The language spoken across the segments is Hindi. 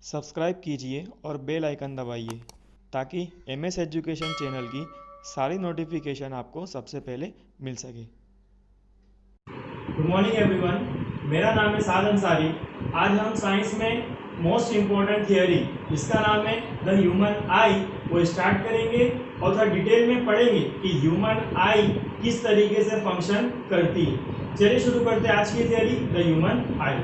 सब्सक्राइब कीजिए और बेल आइकन दबाइए ताकि एमएस एजुकेशन चैनल की सारी नोटिफिकेशन आपको सबसे पहले मिल सके। गुड मॉर्निंग एवरीवन, मेरा नाम है साद अंसारी। आज हम साइंस में मोस्ट इम्पोर्टेंट थियोरी जिसका नाम है द ह्यूमन आई वो स्टार्ट करेंगे और थोड़ा डिटेल में पढ़ेंगे कि ह्यूमन आई किस तरीके से फंक्शन करती है। चलिए शुरू करते हैं आज की थियोरी द ह्यूमन आई।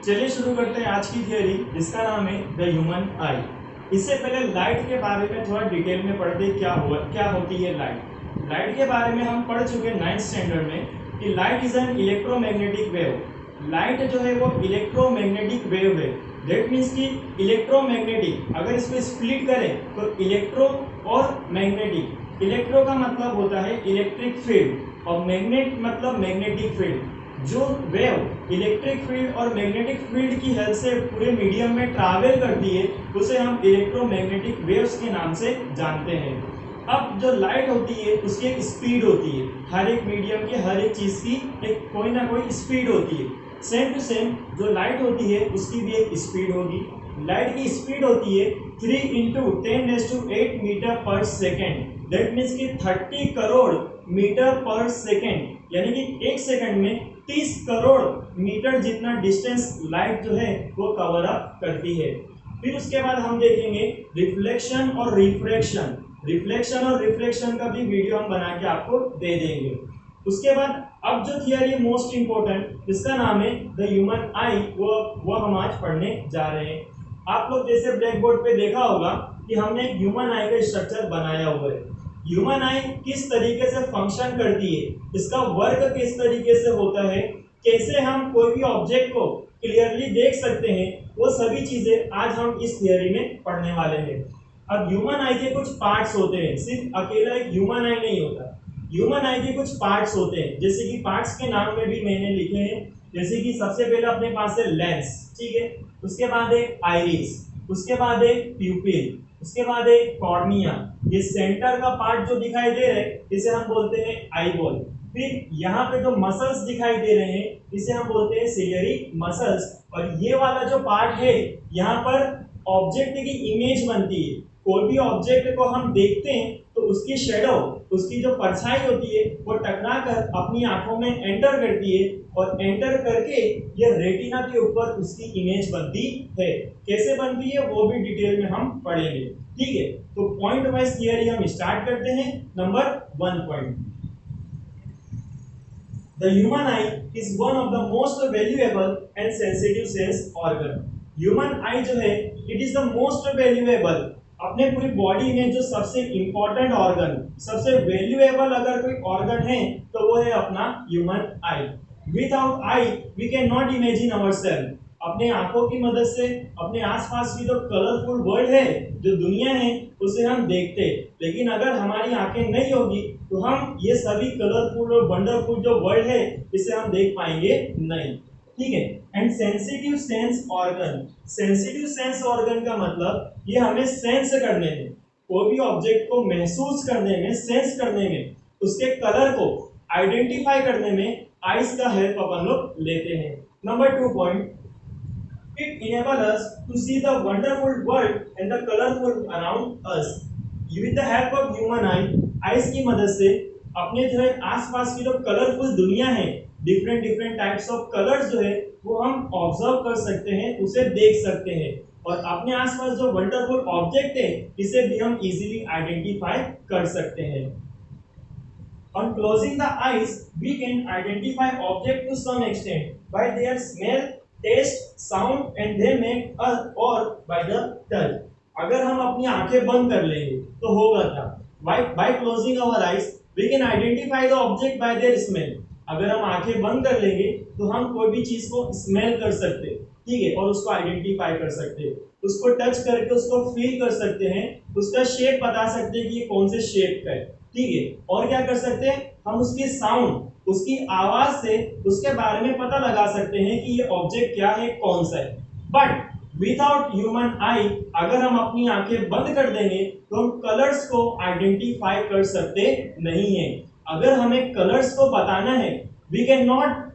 चलिए शुरू करते हैं आज की थियोरी जिसका नाम है द ह्यूमन आई। इससे पहले लाइट के बारे में थोड़ा डिटेल में पढ़ते क्या होती है लाइट। लाइट के बारे में हम पढ़ चुके 9th स्टैंडर्ड में कि light is an electromagnetic wave. Light जो है वो इलेक्ट्रोमैग्नेटिक वेव है। दैट मीन्स कि इलेक्ट्रोमैग्नेटिक, अगर इसको स्प्लिट करें तो इलेक्ट्रो और मैग्नेटिक। इलेक्ट्रो का मतलब होता है इलेक्ट्रिक फील्ड और मैग्नेट मतलब मैग्नेटिक फील्ड। जो वेव इलेक्ट्रिक फील्ड और मैग्नेटिक फील्ड की हेल्प से पूरे मीडियम में ट्रैवल करती है उसे हम इलेक्ट्रोमैग्नेटिक वेव्स के नाम से जानते हैं। अब जो लाइट होती है उसकी एक स्पीड होती है। हर एक मीडियम की हर एक चीज की एक कोई ना कोई स्पीड होती है। सेम टू सेम जो लाइट होती है उसकी भी एक स्पीड होगी। लाइट की स्पीड होती है 3 × 10⁸ मीटर पर सेकेंड। दैट मीन्स कि 30 करोड़ मीटर पर सेकेंड, यानी कि एक सेकंड में 30 करोड़ मीटर जितना डिस्टेंस लाइट जो है वो कवर अप करती है। फिर उसके बाद हम देखेंगे रिफ्लेक्शन और रिफ्रैक्शन। रिफ्लेक्शन और रिफ्रैक्शन का भी वीडियो हम बना के आपको दे देंगे। उसके बाद अब जो थियरी मोस्ट इंपॉर्टेंट जिसका नाम है द ह्यूमन आई वो हम आज पढ़ने जा रहे हैं। आप लोग जैसे ब्लैक बोर्ड पे देखा होगा कि हमने एक ह्यूमन आई का स्ट्रक्चर बनाया हुआ है। ह्यूमन आई किस तरीके से फंक्शन करती है, इसका वर्क किस तरीके से होता है, कैसे हम कोई भी ऑब्जेक्ट को क्लियरली देख सकते हैं, वो सभी चीजें आज हम इस थियरी में पढ़ने वाले हैं। अब ह्यूमन आई के कुछ पार्ट्स होते हैं, सिर्फ अकेला एक ह्यूमन आई नहीं होता। ह्यूमन आई के कुछ पार्ट्स होते हैं, जैसे कि पार्ट्स के नाम में भी मैंने लिखे हैं। जैसे कि सबसे पहले अपने पास है लेंस, ठीक है। उसके बाद है आइरिस, उसके बाद है प्यूपिल, उसके बाद है कॉर्निया। ये सेंटर का पार्ट जो दिखाई दे रहे हैं इसे हम बोलते हैं आई बॉल। फिर यहाँ पे जो मसल्स दिखाई दे रहे हैं इसे हम बोलते हैं सिलियरी मसल्स। और ये वाला जो पार्ट है यहाँ पर ऑब्जेक्ट की इमेज बनती है। कोई भी ऑब्जेक्ट को हम देखते हैं तो उसकी शेडो, उसकी जो परछाई होती है वो टकरा कर अपनी आंखों में एंटर करती है और एंटर करके ये रेटिना के ऊपर उसकी इमेज बनती है। कैसे बनती है वो भी डिटेल में हम पढ़ेंगे, ठीक है। तो पॉइंट वाइज थियरी हम स्टार्ट करते हैं। Number 1 point, the human I is one of the most valuable and sensitive sense organ. Human आई जो है it is the most valuable, अपने पूरी बॉडी में जो सबसे इंपॉर्टेंट ऑर्गन, सबसे वैल्यूएबल अगर कोई ऑर्गन है तो वो है अपना human eye. Without eye we can not imagine ourselves. अपने आंखों की मदद से अपने आसपास की जो कलरफुल वर्ल्ड है, जो दुनिया है, उसे हम देखते, लेकिन अगर हमारी आंखें नहीं होगी तो हम ये सभी कलरफुल और वंडरफुल जो वर्ल्ड है इसे हम देख पाएंगे नहीं, ठीक है। And sensitive sense organ, sensitive sense organ का मतलब ये हमें सेंस करने में, कोई भी ऑब्जेक्ट को महसूस करने में, सेंस करने में, उसके कलर को आइडेंटिफाई करने में आईज का हेल्प अपन लोग लेते हैं। Number 2 point, it enables us to see the wonderful world and the colorful around us. With the help of human eye, eyes की मदद से अपने जो है आसपास की जो कलरफुल दुनिया है, different different types of colours जो है वो हम ऑब्जर्व कर सकते हैं, उसे देख सकते हैं और अपने आसपास जो वंडरफुल ऑब्जेक्ट है इसे भी हम इजीली आइडेंटिफाई कर सकते हैं। On closing the eyes, we can identify object to some extent by their smell, taste, sound and they make us or by the touch. अगर हम अपनी आंखें बंद कर लेंगे तो होगा क्या? By closing our eyes, we can identify the object by their smell. अगर हम आंखें बंद कर लेंगे तो हम कोई भी चीज को स्मेल कर सकते, ठीक है, और उसको आइडेंटिफाई कर सकते हैं, उसको टच करके उसको फील कर सकते हैं, उसका शेप बता सकते हैं कि ये कौन से शेप का है, ठीक है। और क्या कर सकते हैं, हम उसकी साउंड, उसकी आवाज से उसके बारे में पता लगा सकते हैं कि ये ऑब्जेक्ट क्या है, कौन सा है। बट विदाउट ह्यूमन आई अगर हम अपनी आंखें बंद कर देंगे तो हम कलर्स को आइडेंटिफाई कर सकते नहीं है। अगर हमें कलर्स को बताना है, we can not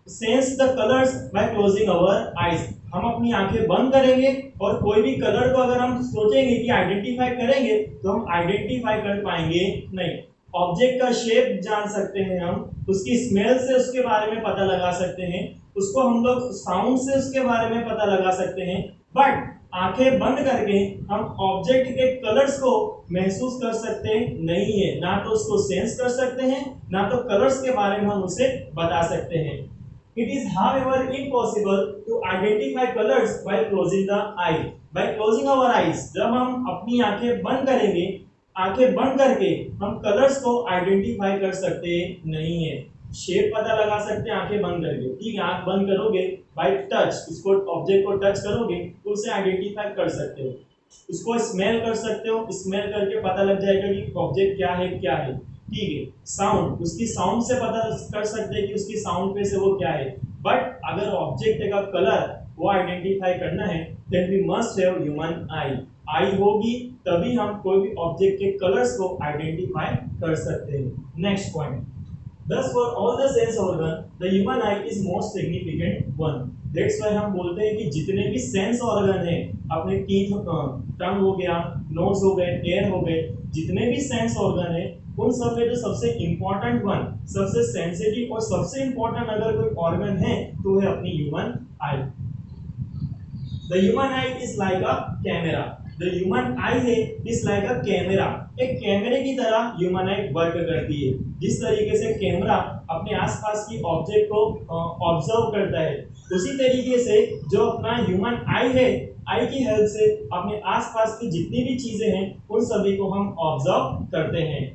sense the colours by closing our eyes. हम अपनी आंखें बंद करेंगे और कोई भी कलर को अगर हम सोचेंगे कि आइडेंटिफाई करेंगे तो हम आइडेंटिफाई कर पाएंगे नहीं। ऑब्जेक्ट का शेप जान सकते हैं हम, उसकी स्मेल से उसके बारे में पता लगा सकते हैं, उसको हम लोग साउंड से उसके बारे में पता लगा सकते हैं, बट आंखें बंद करके हम ऑब्जेक्ट के कलर्स को महसूस कर सकते नहीं है। ना तो उसको सेंस कर सकते हैं, ना तो कलर्स के बारे में हम उसे बता सकते हैं। It is however impossible to identify colors while closing the eye. By closing our eyes, जब हम अपनी आंखें बंद करेंगे, आंखें बंद करके हम कलर्स को आइडेंटिफाई कर सकते नहीं है। शेप पता लगा सकते हैं आंखें बंद करके, ठीक है। आंख बंद करोगे, बाय टच उसको ऑब्जेक्ट को टच करोगे तो उसे आइडेंटिफाई कर सकते हो। उसको स्मेल कर सकते हो, स्मेल करके पता लग जाएगा कि ऑब्जेक्ट क्या है, ठीक है। साउंड, उसकी साउंड से पता कर सकते हैं कि उसकी साउंड पे से वो क्या है। बट अगर ऑब्जेक्ट का कलर वो आइडेंटिफाई करना है, then we must have human eye. Eye होगी तभी हम कोई भी ऑब्जेक्ट के कलर्स को आइडेंटिफाई कर सकते हैं। Next point, thus for all the sense organ the human eye is most significant one. That's why हम बोलते हैं कि जितने भी सेंस ऑर्गन हैं, अपने टीथ, टंग हो गया, नोज हो गए, एयर हो गए, जितने भी सेंस ऑर्गन है उन सब में जो सबसे इंपॉर्टेंट वन, सबसे सेंसिटिव और सबसे इंपॉर्टेंट अगर कोई ऑर्गन है तो है अपनी human I. The human I is like a camera. The human आई है इज लाइक अ कैमरा। एक कैमरे की तरह ह्यूमन आई वर्क करती है। जिस तरीके से कैमरा अपने आसपास की ऑब्जेक्ट को ऑब्जर्व करता है, उसी तरीके से जो अपना ह्यूमन आई है, आई की हेल्प से अपने आसपास की जितनी भी चीजें हैं उन सभी को हम ऑब्जर्व करते हैं।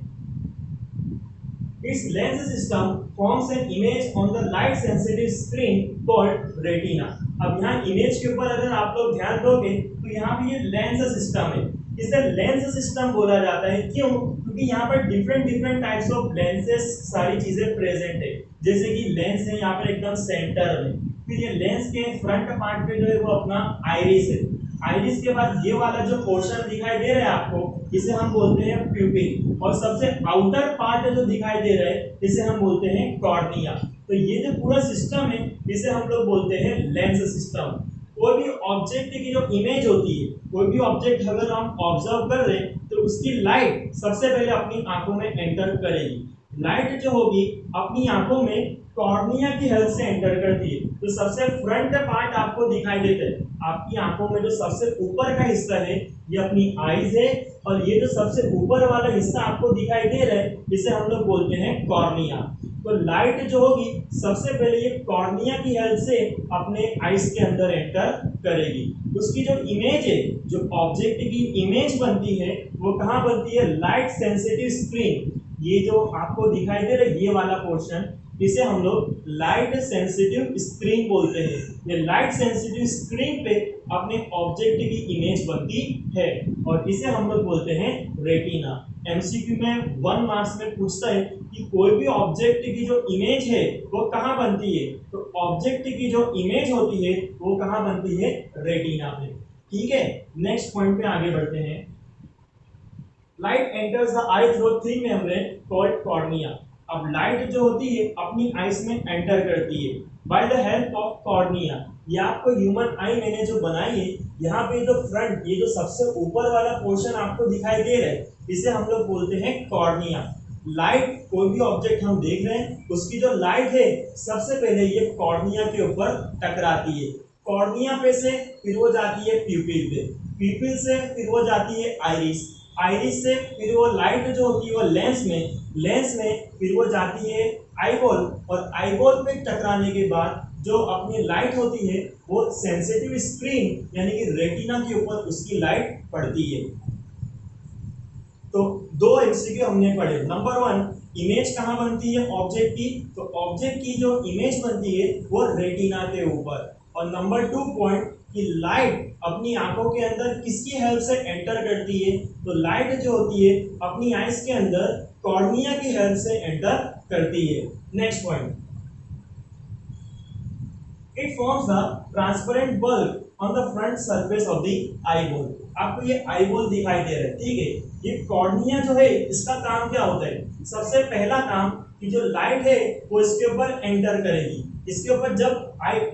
Its lens system forms an image on the light sensitive screen called retina. अब यहाँ इमेज के ऊपर अगर आप लोग ध्यान दोगे तो यहाँ पे ये लेंस सिस्टम है। इसे लेंस सिस्टम बोला जाता है, क्यों? क्योंकि यहाँ पर डिफरेंट टाइप्स ऑफ लेंसेस सारी चीजें प्रेजेंट है। जैसे कि लेंस है यहाँ पर एकदम सेंटर में, फिर ये लेंस के फ्रंट पार्ट पे जो है वो अपना आइरिस है। आइरिस के बाद ये वाला जो पोर्शन दिखाई दे रहा है आपको, इसे हम बोलते हैं प्यूपिल, और सबसे आउटर पार्ट जो दिखाई दे रहा है इसे हम बोलते हैं कॉर्निया। तो ये जो पूरा सिस्टम है इसे हम लोग बोलते हैं लेंस सिस्टम। कोई भी ऑब्जेक्ट की जो इमेज होती है, कोई भी ऑब्जेक्ट अगर हम ऑब्जर्व कर रहे हैं तो उसकी लाइट सबसे पहले अपनी आंखों में एंटर करेगी। लाइट जो होगी अपनी आंखों में कॉर्निया की हेल्प से एंटर करती है। तो सबसे फ्रंट पार्ट आपको दिखाई देता है, आपकी आंखों में जो सबसे ऊपर का हिस्सा है ये अपनी आईज है, और ये जो सबसे ऊपर वाला हिस्सा आपको दिखाई दे रहा है इसे हम लोग बोलते हैं कॉर्निया। तो लाइट जो होगी सबसे पहले ये कॉर्निया की हेल्प से अपने आईज के अंदर एंटर करेगी। उसकी जो इमेज है, जो ऑब्जेक्ट की इमेज बनती है वो कहाँ बनती है? Light sensitive screen. ये जो आपको दिखाई दे रहा है ये वाला पोर्शन, इसे हम लोग लाइट सेंसिटिव स्क्रीन बोलते हैं। ये लाइट सेंसिटिव स्क्रीन पे अपने ऑब्जेक्ट की इमेज बनती है और इसे हम लोग बोलते हैं रेटिना। एमसीक्यू में 1 मार्क्स में पूछता है कि कोई भी ऑब्जेक्ट की जो इमेज है वो कहाँ बनती है, तो ऑब्जेक्ट की जो इमेज होती है वो कहाँ बनती है? रेटिना पे। ठीक है, नेक्स्ट पॉइंट पे आगे बढ़ते हैं। Light enters the I through thin membrane called cornea. अब लाइट जो होती है अपनी आईज में एंटर करती है by the help of cornea. ये आपको ह्यूमन आई मैंने जो बनाई है, यहाँ पे जो फ्रंट, ये जो सबसे ऊपर वाला पोर्शन आपको दिखाई दे रहा है इसे हम लोग बोलते हैं कॉर्निया। लाइट, कोई भी ऑब्जेक्ट हम देख रहे हैं उसकी जो लाइट है सबसे पहले ये कॉर्निया के ऊपर टकराती है। कॉर्निया पे से फिर वो जाती है प्यूपिल पे, प्यूपिल से फिर वो जाती है आइरिस, आइरिस से फिर वो लाइट जो होती है वो लेंस में, लेंस में फिर वो जाती है आईबॉल, और आईबॉल पे टकराने के बाद जो अपनी लाइट होती है वो सेंसिटिव स्क्रीन यानी कि रेटिना के ऊपर उसकी लाइट पड़ती है। तो 2 एमसीक्यू हमने पढ़े। नंबर 1, इमेज कहाँ बनती है ऑब्जेक्ट की, तो ऑब्जेक्ट की जो इमेज बनती है वो रेटिना के ऊपर। और नंबर 2 पॉइंट कि लाइट अपनी आंखों के अंदर किसकी हेल्प से एंटर करती है, तो लाइट जो होती है अपनी आईज के अंदर कॉर्निया की हेल्प से एंटर करती है। Next point, it forms the transparent bulb on the front surface of the eyeball. आपको ये आईबॉल दिखाई दे रहा है, ठीक है। ये कॉर्निया जो है इसका काम क्या होता है, सबसे पहला काम कि जो लाइट है वो इसके ऊपर एंटर करेगी, इसके ऊपर जब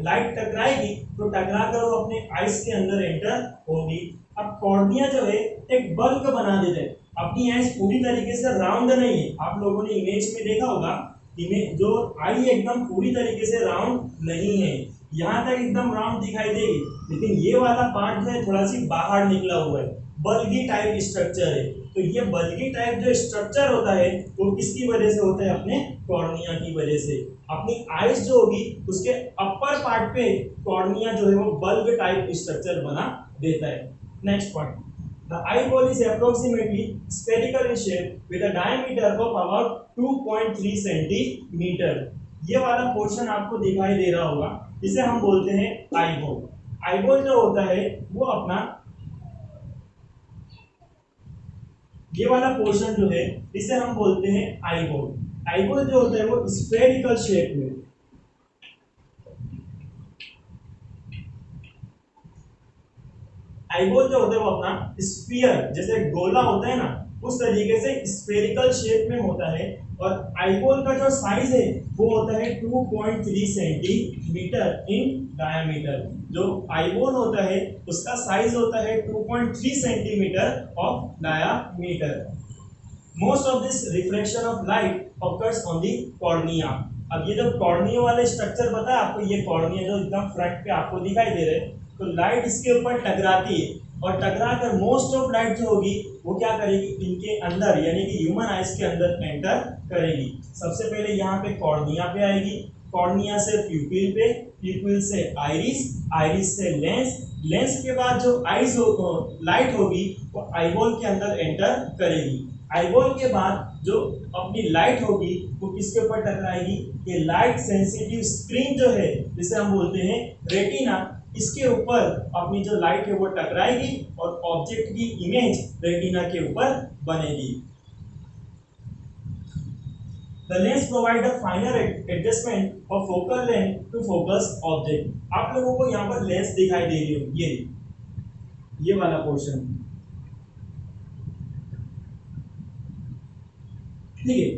लाइट टकराएगी तो टकरा कर वो अपने आइस के अंदर एंटर होगी। अब कॉर्निया जो है एक बल्ब बना देता है। अपनी आइस पूरी तरीके से राउंड नहीं है, आप लोगों ने इमेज में देखा होगा, इमेज जो आई एकदम पूरी तरीके से राउंड नहीं है, यहाँ तक एकदम राउंड दिखाई देगी, लेकिन ये वाला पार्ट जो है थोड़ा सी बाहर निकला हुआ है, बल्गी टाइप स्ट्रक्चर है। तो ये बल्गी टाइप जो स्ट्रक्चर होता है वो किसकी वजह से होता है, अपने कॉर्निया की वजह से। अपनी आइस जो होगी उसके अपर पार्ट पे कॉर्निया जो है वो बल्ब टाइप स्ट्रक्चर बना देता है। Next point, the eyeball is approximately spherical in shape with a diameter of about 2.3 centimeter। ये वाला पोर्शन आपको दिखाई दे रहा होगा, इसे हम बोलते हैं आईबॉल। आईबॉल जो होता है वो अपना ये वाला पोर्शन जो है इसे हम बोलते हैं आईबॉल। आईबॉल जो होता है वो स्फेरिकल शेप में, आईबॉल जो होता है वो अपना स्फीयर जैसे गोला होता है ना, उस तरीके से स्फेरिकल शेप में होता है। और आईबॉल का जो साइज है वो होता है 2.3 सेंटीमीटर इन डायमीटर। जो आईबॉल होता है उसका साइज होता है 2.3 centimetre of diameter. Most of this reflection of light occurs on the cornea. अब ये जो कॉर्निया वाले स्ट्रक्चर बताया आपको, ये कॉर्निया जो एकदम फ्रंट पे आपको दिखाई दे रहे हैं, तो लाइट इसके ऊपर टकराती है और टकरा कर मोस्ट ऑफ लाइट जो होगी वो क्या करेगी, इनके अंदर यानी कि ह्यूमन आइज के अंदर एंटर करेगी। सबसे पहले यहाँ पे कॉर्निया पे आएगी, कॉर्निया से प्यूपिल पे, प्यूपिल से आइरिस, आइरिस से लेंस, लेंस के बाद जो आइज लाइट होगी वो आईबॉल के अंदर एंटर करेगी। आईबॉल के बाद जो अपनी लाइट होगी वो किसके ऊपर टकराएगी, ये लाइट सेंसिटिव स्क्रीन जो है जिसे हम बोलते हैं रेटिना, इसके ऊपर अपनी जो लाइट है वो टकराएगी और ऑब्जेक्ट की इमेज रेटिना के ऊपर बनेगी। The lens provide a finer adjustment of focal length to focus object। आप लोगों को यहाँ पर लेंस दिखाई दे रही हो, ये वाला पोर्शन, ठीक है।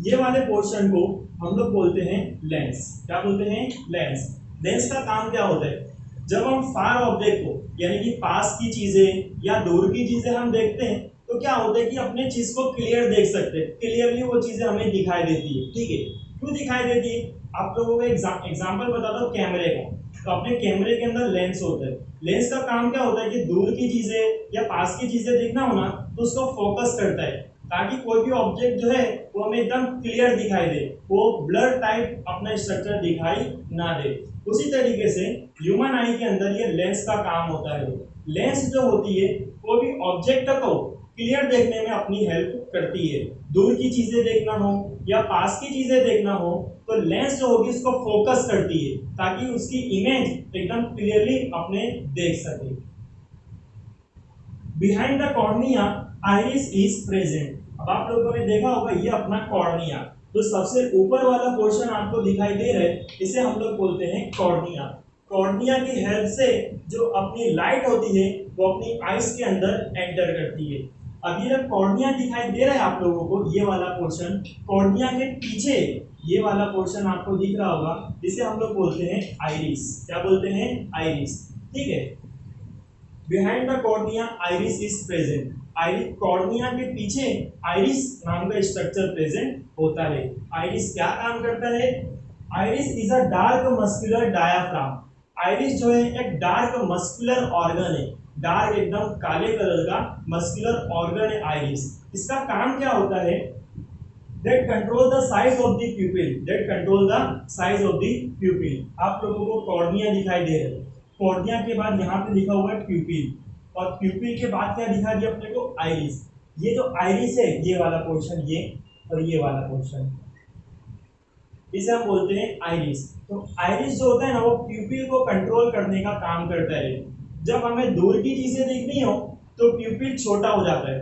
ये वाले पोर्शन को हम लोग बोलते हैं लेंस। क्या बोलते हैं, लेंस। लेंस का काम क्या होता है, जब हम फार ऑब्जेक्ट को यानी कि पास की चीजें या दूर की चीजें हम देखते हैं तो क्या होता है कि अपने चीज को क्लियर देख सकते हैं, क्लियरली वो चीजें हमें दिखाई देती है, ठीक है। क्यों दिखाई देती है, आप लोगों को एग्जांपल बताता हूँ कैमरे का। तो अपने कैमरे के अंदर लेंस होता है, लेंस का काम क्या होता है कि दूर की चीजें या पास की चीजें देखना हो ना तो उसको फोकस करता है, ताकि कोई भी ऑब्जेक्ट जो है वो हमें एकदम क्लियर दिखाई दे, वो ब्लर टाइप अपना स्ट्रक्चर दिखाई ना दे। उसी तरीके से ह्यूमन आई के अंदर ये लेंस का काम होता है। लेंस जो होती है वो भी ऑब्जेक्ट को क्लियर देखने में अपनी हेल्प करती है। दूर की चीजें देखना हो या पास की चीजें देखना हो तो लेंस जो होगी उसको फोकस करती है ताकि उसकी इमेज एकदम क्लियरली अपने देख सके। Behind the cornea iris is present. अब आप लोगों ने देखा होगा ये अपना कॉर्निया, जो सबसे ऊपर वाला पोर्शन आपको दिखाई दे रहा है इसे हम लोग बोलते हैं कॉर्निया। कॉर्निया की हेल्प से जो अपनी लाइट होती है वो अपनी आइस के अंदर एंटर करती है। अब ये जब कॉर्निया दिखाई दे रहा है आप लोगों को, ये वाला पोर्शन, कॉर्निया के पीछे ये वाला पोर्शन आपको दिख रहा होगा, जिसे हम लोग बोलते हैं आइरिस। क्या बोलते हैं, आइरिस, ठीक है। Behind the cornea iris is present. Iris, cornea के पीछे आइरिस नाम का स्ट्रक्चर प्रेजेंट होता है। आइरिस क्या काम करता है, iris is a dark muscular diaphragm. Iris जो है एक डार्क मस्कुलर ऑर्गन है, डार्क एकदम काले कलर का मस्कुलर ऑर्गन है आइरिस। इसका काम क्या होता है, that control the size of the pupil, that control the size of the pupil। आप लोगों को कॉर्निया दिखाई दे रहा है, कॉर्निया के बाद यहाँ पे लिखा हुआ है प्यूपिल, और प्यूपिल के बाद क्या दिखा दिया अपने को, आइरिस। ये जो आइरिस है ये वाला पोर्शन, ये और ये वाला पोर्शन, इसे हम बोलते हैं आइरिस। तो आइरिस जो होता है ना वो प्यूपिल को कंट्रोल करने का काम करता है। जब हमें दूर की चीजें देखनी हो तो प्यूपिल छोटा हो जाता है,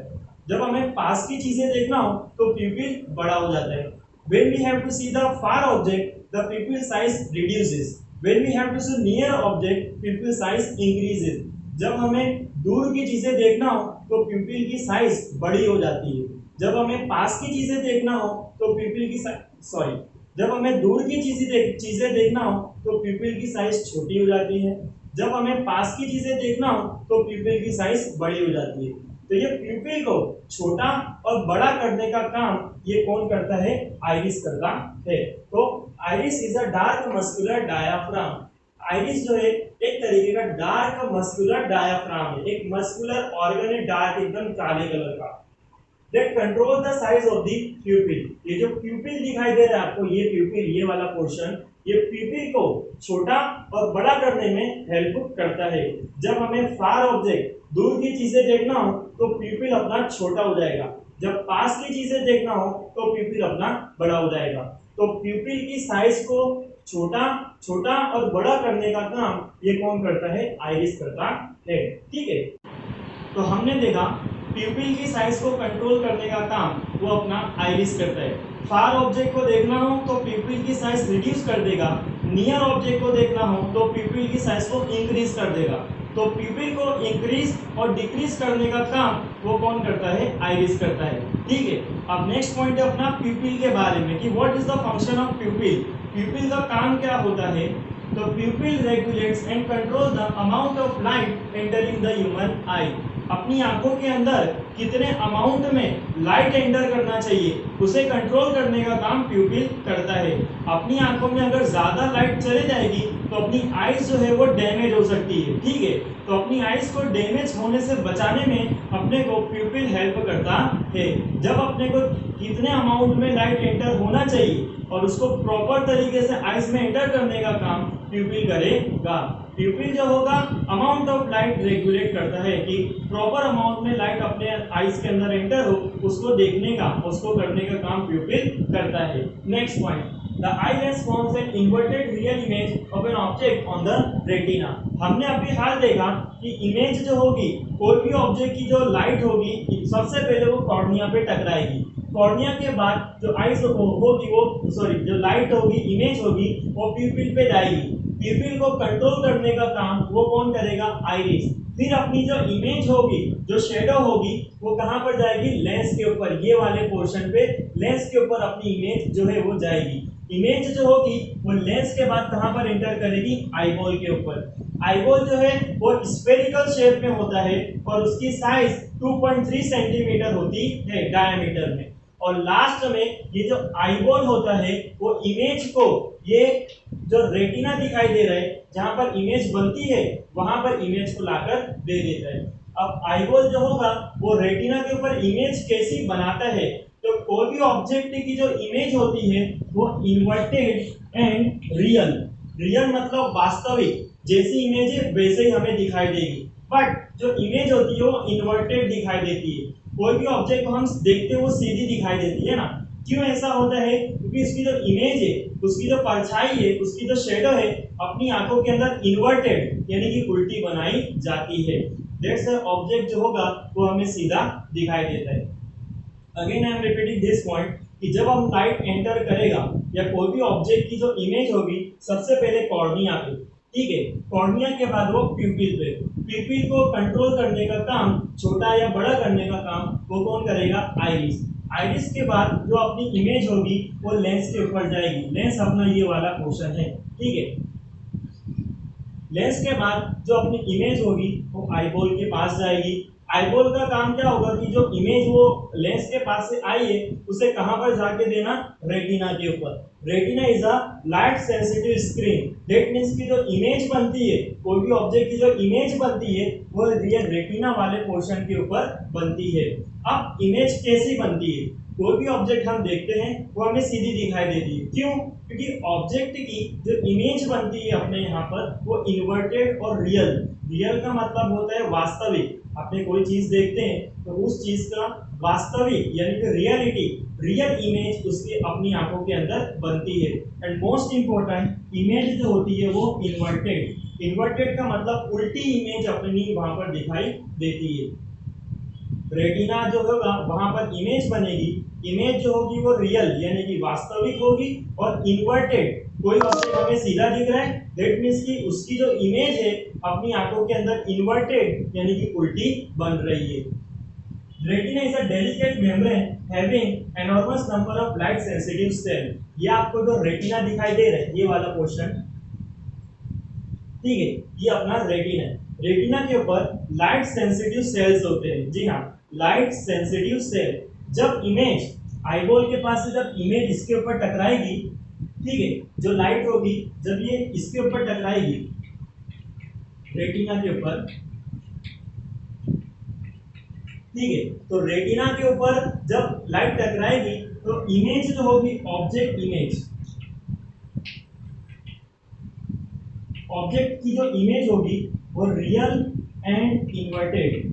जब हमें पास की चीजें देखना हो तो प्यूपिल बड़ा हो जाता है। When we have to see the far object, the pupil size reduces। When we have to see near object, pupil size increases. जब हमें दूर की चीजें देखना हो तो प्यूपिल की साइज बड़ी हो जाती है। जब हमें पास की चीजें देखना हो तो प्यूपिल की सॉरी जब हमें दूर की चीजें देखना हो तो प्यूपिल की साइज छोटी हो जाती है। जब हमें पास की चीजें देखना हो तो प्यूपिल की साइज बड़ी हो जाती है। तो ये प्यूपिल को छोटा और बड़ा करने का काम ये कौन करता है? आइरिस करता है। तो iris is a dark muscular diaphragm. Iris जो है एक तरीके का डार्क मस्कुलर डायाफ्राम है, एक मस्कुलर ऑर्गन है डार्क एकदम काले कलर का, that control the size of the pupil। ये जो प्यूपिल दिखाई दे रहा है आपको, ये प्यूपिल, ये वाला पोर्शन, ये प्यूपिल को छोटा और बड़ा करने में हेल्प करता है। जब हमें फार ऑब्जेक्ट, दूर की चीजें देखना हो तो प्यूपिल अपना छोटा हो जाएगा, जब पास की चीजें देखना हो तो प्यूपिल अपना बड़ा हो जाएगा। तो प्यूपिल की साइज को छोटा और बड़ा करने का काम ये कौन करता है? आइरिस करता है। ठीक है, तो हमने देखा प्यूपिल की साइज को कंट्रोल करने का काम वो अपना आइरिस करता है। फार ऑब्जेक्ट को देखना हो तो प्यूपिल की साइज रिड्यूस कर देगा, नियर ऑब्जेक्ट को देखना हो तो प्यूपिल की साइज को इंक्रीज कर देगा। तो प्यूपिल को इंक्रीज और डिक्रीज करने का काम वो कौन करता है? आइरिस करता है। ठीक है, अब नेक्स्ट पॉइंट है अपना प्यूपिल के बारे में कि what is the function of प्यूपिल। प्यूपिल का काम क्या होता है? तो प्यूपिल regulates and control the amount of light entering the human आई। अपनी आंखों के अंदर कितने अमाउंट में लाइट एंटर करना चाहिए उसे कंट्रोल करने का काम प्यूपिल करता है। अपनी आंखों में अगर ज्यादा लाइट चले जाएगी तो अपनी आईज जो है वो डैमेज हो सकती है। ठीक है, तो अपनी आईज को डैमेज होने से बचाने में अपने को प्यूपिल हेल्प करता है। जब अपने को कितने अमाउंट में लाइट एंटर होना चाहिए और उसको प्रॉपर तरीके से आईज में एंटर करने का काम प्यूपिल करेगा। प्यूपिल जो होगा अमाउंट ऑफ लाइट रेगुलेट करता है कि प्रॉपर अमाउंट में लाइट अपने आईज के अंदर एंटर हो, उसको देखने का, उसको करने का काम प्यूपिल करता है। Next point, the eye lens forms an inverted real image of an object on the retina. हमने अभी हाल देखा कि इमेज जो होगी, कोई भी ऑब्जेक्ट की जो लाइट होगी सबसे पहले वो कॉर्निया पे टकराएगी। कॉर्निया के बाद जो आईज होगी वो जो लाइट होगी, इमेज होगी, वो प्यूपिल पे जाएगी। प्यूपिल को कंट्रोल करने का काम वो कौन करेगा? आइरिस। फिर अपनी जो इमेज होगी, जो शेडो होगी, वो कहां पर जाएगी? लेंस के ऊपर, ये वाले पोर्शन पे लेंस के ऊपर अपनी इमेज जो है वो जाएगी। इमेज जो होगी वो लेंस के बाद कहां पर एंटर करेगी? आईबॉल के ऊपर। आईबॉल जो है वो स्फेरिकल शेप में होता है और उसकी साइज 2.3 सेंटीमीटर होती है डायमीटर में। और लास्ट में ये जो आईबॉल होता है वो इमेज को, ये जो रेटिना दिखाई दे रहा है जहां पर इमेज बनती है वहां पर इमेज को लाकर दे देता है। अब आईबॉल जो होगा वो रेटिना के ऊपर इमेज कैसी बनाता है? तो कोई भी ऑब्जेक्ट की जो इमेज होती है वो इन्वर्टेड एंड रियल। रियल मतलब वास्तविक, जैसी इमेज है वैसे ही हमें दिखाई देगी, बट जो इमेज होती है वो इन्वर्टेड दिखाई देती है। कोई भी ऑब्जेक्ट को हम देखते हैं वो सीधी दिखाई देती है ना। क्यों ऐसा होता है? क्योंकि उसकी जो इमेज है, उसकी जो परछाई है, उसकी जो शेडो है अपनी आंखों के अंदर इन्वर्टेड यानी कि उल्टी बनाई जाती है। दैट्स व्हाई ऑब्जेक्ट जो होगा वो हमें सीधा दिखाई देता है। Again I am repeating this point कि जब हम लाइट एंटर करेगा या कोई भी ऑब्जेक्ट की जो इमेज होगी सबसे पहले कॉर्निया पे, ठीक है, कॉर्निया के बाद वो प्यूपिल पे। प्यूपिल को कंट्रोल करने का काम, छोटा या बड़ा करने का काम वो कौन करेगा? आइरिस। आइरिस के बाद जो अपनी इमेज होगी वो लेंस के ऊपर जाएगी। लेंस अपना ये वाला पोर्शन है, ठीक है। लेंस के बाद जो अपनी इमेज होगी वो आईबॉल के पास जाएगी। आईबॉल का काम क्या होगा कि जो इमेज वो लेंस के पास से आई है उसे कहां पर जाके देना? रेटिना के ऊपर। Retina is a light sensitive screen. That means की जो इमेज बनती है, कोई भी ऑब्जेक्ट की जो इमेज बनती है वो रियल रेटिना वाले पोर्शन के ऊपर बनती है। अब इमेज कैसी बनती है? कोई भी ऑब्जेक्ट हम देखते हैं वो हमें सीधी दिखाई देती है। क्यों? क्योंकि ऑब्जेक्ट की जो इमेज बनती है अपने यहाँ पर वो इन्वर्टेड और रियल। रियल का मतलब होता है वास्तविक। अपने कोई चीज देखते हैं तो उस चीज का वास्तविक यानी कि रियलिटी, रियल इमेज उसकी अपनी आंखों के अंदर बनती है। एंड मोस्ट इंपॉर्टेंट, इमेज जो होती है वो इन्वर्टेड। इन्वर्टेड का मतलब उल्टी इमेज अपनी वहां पर दिखाई देती है। रेटिना जो होगा वहां पर इमेज बनेगी। इमेज जो होगी वो रियल यानी कि वास्तविक होगी, और इन्वर्टेड कोई ऑब्जेक्ट हमें सीधा दिख रहा है, दैट मींस कि उसकी जो इमेज है अपनी आंखों के अंदर इन्वर्टेड यानी कि उल्टी बन रही है। Retina is a delicate membrane having enormous number of light sensitive cell. ये आपको जो रेटिना दिखाई दे रहा है ये वाला पोर्शन, ठीक है, ये अपना रेटिना है। रेटिना के ऊपर लाइट सेंसिटिव सेल्स होते हैं। जी हाँ, लाइट सेंसिटिव सेल। जब इमेज आईबॉल के पास से जब इमेज इसके ऊपर टकराएगी, ठीक है, जो लाइट होगी जब ये इसके ऊपर टकराएगी रेटिना के ऊपर, ठीक है, तो रेटिना के ऊपर जब लाइट टकराएगी तो इमेज जो होगी ऑब्जेक्ट इमेज, ऑब्जेक्ट की जो इमेज होगी वो रियल एंड इन्वर्टेड,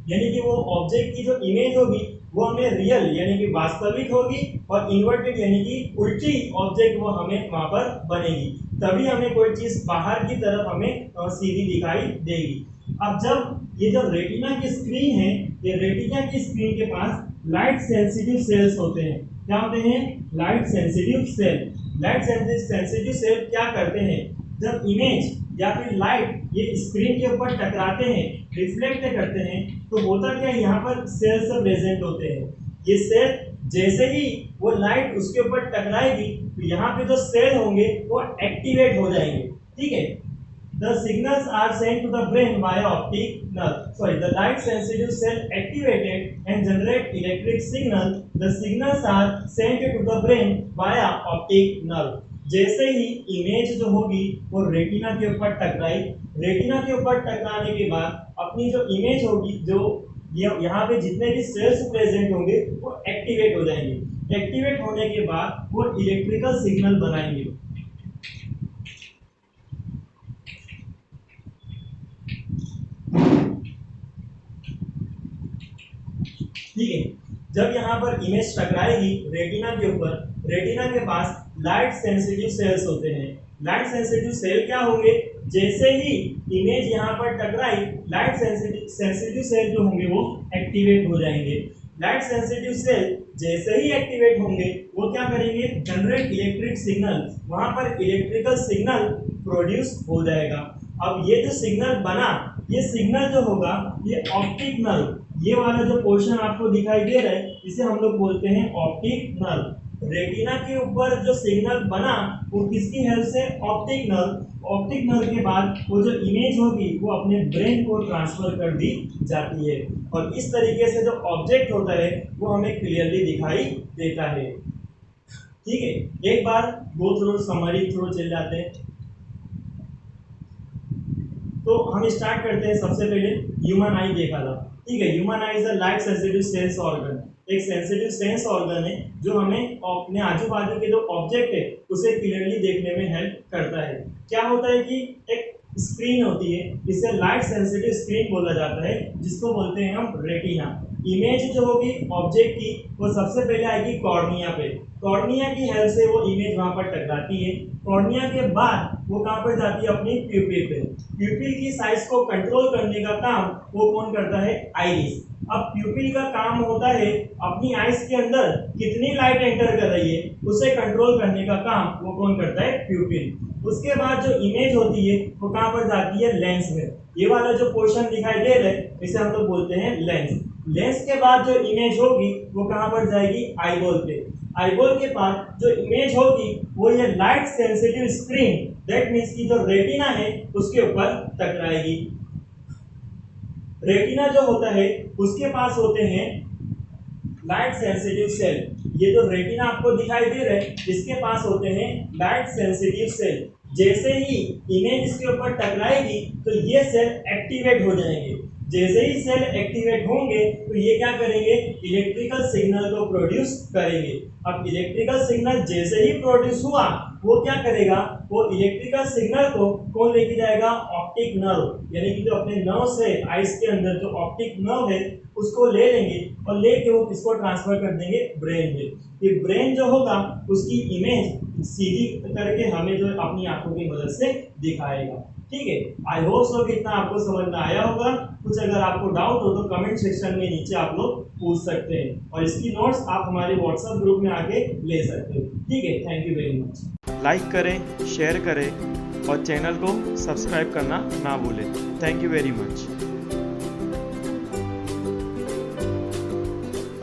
यानी कि वो ऑब्जेक्ट की जो इमेज होगी वो हमें रियल यानी कि वास्तविक होगी, और इन्वर्टेड यानी कि उल्टी ऑब्जेक्ट वो हमें वहां पर बनेगी। तभी हमें कोई चीज बाहर की तरफ हमें सीधी दिखाई देगी। अब जब ये जो रेटिना की स्क्रीन है, ये रेटिना की स्क्रीन के पास लाइट सेंसिटिव सेल्स होते हैं। क्या होते हैं? Light sensitive cell. Light sensitive cell क्या करते हैं? जब इमेज या फिर लाइट ये स्क्रीन के ऊपर टकराते हैं, रिफ्लेक्ट करते हैं, तो होता क्या है, यहाँ पर सेल्स प्रेजेंट होते हैं। ये सेल जैसे ही वो लाइट उसके ऊपर टकराएगी तो यहाँ पे जो सेल होंगे वो एक्टिवेट हो जाएंगे, ठीक है। The signals are sent to the brain via optic nerve. Sorry, the light sensitive cell activated and generate electric signal. The signals are sent to the brain via optic nerve. जैसे ही इमेज जो होगी वो रेटिना के ऊपर टकराई, रेटिना के ऊपर टकराने के बाद अपनी जो इमेज होगी, जो यहाँ पे जितने भी सेल्स प्रेजेंट होंगे वो एक्टिवेट हो जाएंगे। एक्टिवेट होने के बाद वो इलेक्ट्रिकल सिग्नल बनाएंगे। ठीक है, जब यहाँ पर इमेज टकराएगी रेटिना के ऊपर, रेटिना के पास लाइट सेंसिटिव सेल्स होते हैं। लाइट सेंसिटिव सेल क्या होंगे? जैसे ही इमेज यहाँ पर टकराई, लाइट सेंसिटिव सेल जो होंगे वो एक्टिवेट हो जाएंगे। लाइट सेंसिटिव सेल जैसे ही एक्टिवेट होंगे वो क्या करेंगे? Generate electric signal. वहां पर इलेक्ट्रिकल सिग्नल प्रोड्यूस हो जाएगा। अब ये जो सिग्नल बना, ये सिग्नल जो होगा ये ऑप्टिक नर्व, ये वाला जो पोर्शन आपको दिखाई दे रहा है इसे हम लोग बोलते हैं ऑप्टिक नर्व। रेटिना के ऊपर जो सिग्नल बना वो किसकी हेल्प से? Optic nerve. ऑप्टिक नर्व के बाद वो जो इमेज होगी वो अपने ब्रेन को ट्रांसफर कर दी जाती है, और इस तरीके से जो ऑब्जेक्ट होता है वो हमें क्लियरली दिखाई देता है। ठीक है, एक बार गो थ्रू समरी थ्रू चल जाते हैं। तो हम स्टार्ट करते हैं। सबसे पहले ह्यूमन आई देखा था, ठीक है। Human I is a light sensitive sense organ, एक सेंसिटिव सेंस ऑर्गन है जो हमें अपने आजू बाजू के जो ऑब्जेक्ट है उसे क्लियरली देखने में हेल्प करता है। क्या होता है कि एक स्क्रीन होती है, इसे लाइट सेंसिटिव स्क्रीन बोला जाता है, जिसको बोलते हैं हम रेटिना। इमेज जो होगी ऑब्जेक्ट की वो सबसे पहले आएगी कॉर्निया पे। कॉर्निया की हेल्प से वो इमेज वहां पर टकराती है। कॉर्निया के बाद वो कहां पर जाती है? अपनी प्यूपिल पे। प्यूपिल की साइज को कंट्रोल करने का काम वो कौन करता है? आइरिस। अब प्यूपिल का काम होता है अपनी आइस के अंदर कितनी लाइट एंटर कर रही है उसे कंट्रोल करने का काम वो कौन करता है? प्यूपिल। उसके बाद जो इमेज होती है वो कहां पर जाती है? लेंस में। ये वाला जो पोर्शन दिखाई दे रहा है इसे हम लोग बोलते हैं लेंस। लेंस के बाद जो इमेज होगी वो कहां पर जाएगी? आईबॉल पे। आईबॉल के पास जो इमेज होगी वो ये light sensitive screen, that means की जो रेटिना है उसके ऊपर टकराएगी। रेटिना जो होता है उसके पास होते हैं लाइट सेंसिटिव सेल। ये जो रेटिना आपको दिखाई दे रहा है इसके पास होते हैं लाइट सेंसिटिव सेल। जैसे ही इमेज इसके ऊपर टकराएगी तो ये सेल एक्टिवेट हो जाएंगे। जैसे ही सेल एक्टिवेट होंगे तो ये क्या करेंगे? इलेक्ट्रिकल सिग्नल को प्रोड्यूस करेंगे। अब इलेक्ट्रिकल सिग्नल जैसे ही प्रोड्यूस हुआ वो क्या करेगा? वो इलेक्ट्रिकल सिग्नल को कौन लेके जाएगा? ऑप्टिक नर्व, यानी कि जो अपने नर्व है आइस के अंदर जो ऑप्टिक नर्व है उसको ले लेंगे और लेके वो किसको ट्रांसफर कर देंगे? ब्रेन में। ये ब्रेन जो होगा उसकी इमेज सीधी करके हमें जो अपनी आंखों की मदद से दिखाएगा। ठीक है, आई होप सो कि इतना आपको समझ में आया होगा। कुछ अगर आपको डाउट हो तो कमेंट सेक्शन में नीचे आप लोग पूछ सकते हैं और इसकी नोट्स आप हमारे व्हाट्सएप ग्रुप में आके ले सकते हो। ठीक है, thank you very much. Like करें, शेयर करें और चैनल को सब्सक्राइब करना ना भूलें। Thank you very much.